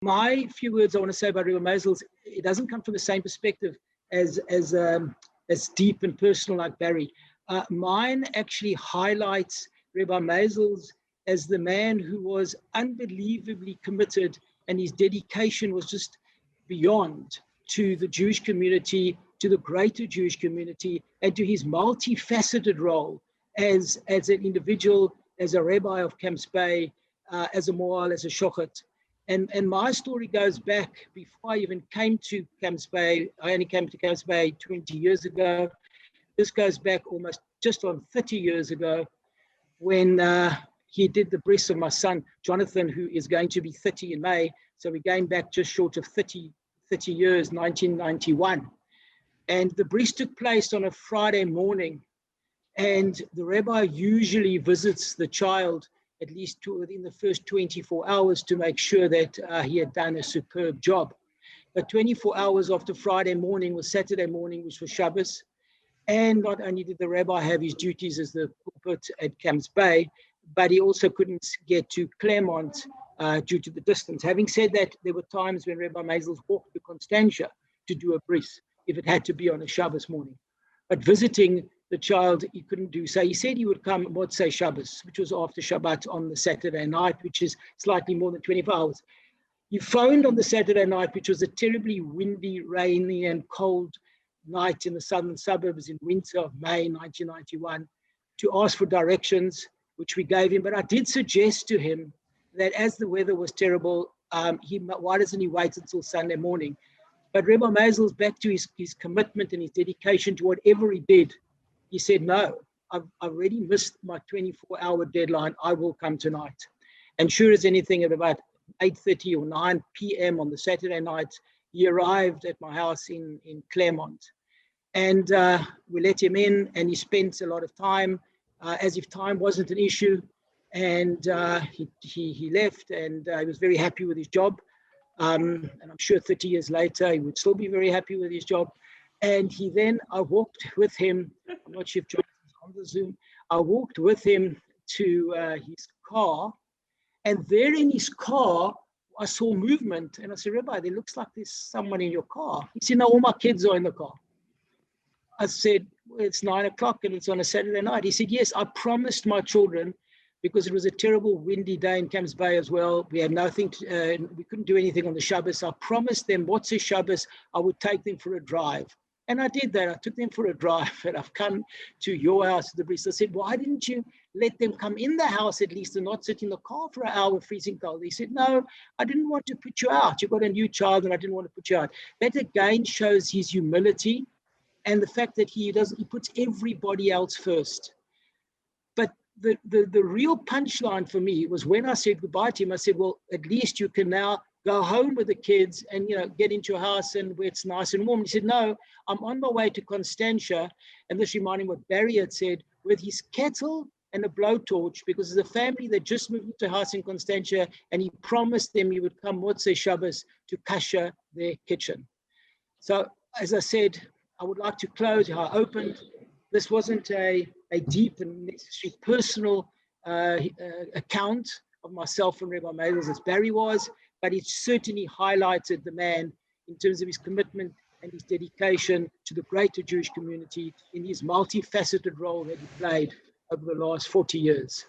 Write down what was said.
My few words I want to say about Rebbe Maisels, it doesn't come from the same perspective as deep and personal like Barry. Mine actually highlights Rebbe Maisels as the man who was unbelievably committed, and his dedication was just beyond, to the Jewish community, to the greater Jewish community, and to his multifaceted role as an individual, as a rabbi of Camps Bay, as a moal, as a shochet. And my story goes back before I even came to Camps Bay. I only came to Camps Bay 20 years ago. This goes back almost just on 30 years ago, when he did the bris of my son, Jonathan, who is going to be 30 in May. So we're going back just short of 30 years, 1991. And the bris took place on a Friday morning. And the rabbi usually visits the child at least within the first 24 hours to make sure that he had done a superb job. But 24 hours after Friday morning was Saturday morning, which was Shabbos. And not only did the rabbi have his duties as the pulpit at Camps Bay, but he also couldn't get to Claremont due to the distance. Having said that, there were times when Rabbi Maisels walked to Constantia to do a bris, if it had to be on a Shabbos morning. But visiting the child, he couldn't do. So he said he would come Motzei Shabbos, which was after Shabbat on the Saturday night, which is slightly more than 24 hours. He phoned on the Saturday night, which was a terribly windy, rainy, and cold night in the southern suburbs in winter of May 1991, to ask for directions, which we gave him. But I did suggest to him that as the weather was terrible, why doesn't he wait until Sunday morning? But Rebbe Maisels, back to his commitment and his dedication to whatever he did, he said, no, I've already missed my 24-hour deadline. I will come tonight. And sure as anything, at about 8:30 or 9 p.m. on the Saturday night, he arrived at my house in Claremont. And we let him in, and he spent a lot of time, as if time wasn't an issue. And he left, and he was very happy with his job. And I'm sure 30 years later, he would still be very happy with his job. And I walked with him, I'm not sure if John is on the Zoom, I walked with him to his car, and there in his car, I saw movement, and I said, Rabbi, there looks like there's someone in your car. He said, no, all my kids are in the car. I said, well, it's 9 o'clock and it's on a Saturday night. He said, yes, I promised my children, because it was a terrible windy day in Camps Bay as well. We had nothing, we couldn't do anything on the Shabbos. I promised them, what's a Shabbos? I would take them for a drive. And I did that. I took them for a drive, and I've come to your house, the priest. I said, why didn't you let them come in the house at least and not sit in the car for an hour freezing cold? He said, no, I didn't want to put you out. You've got a new child and I didn't want to put you out. That again shows his humility and the fact that he puts everybody else first. But the real punchline for me was when I said goodbye to him. I said, well, at least you can now go home with the kids and, get into your house and where it's nice and warm. He said, no, I'm on my way to Constantia. And this reminded me what Barry had said, with his kettle and a blowtorch, because there's a family that just moved into a house in Constantia, and he promised them he would come Motzei Shabbos to kasher their kitchen. So, as I said, I would like to close how I opened. This wasn't a deep and necessary personal account of myself and Rebbe Maisels as Barry was, but it certainly highlighted the man in terms of his commitment and his dedication to the greater Jewish community in his multifaceted role that he played over the last 40 years.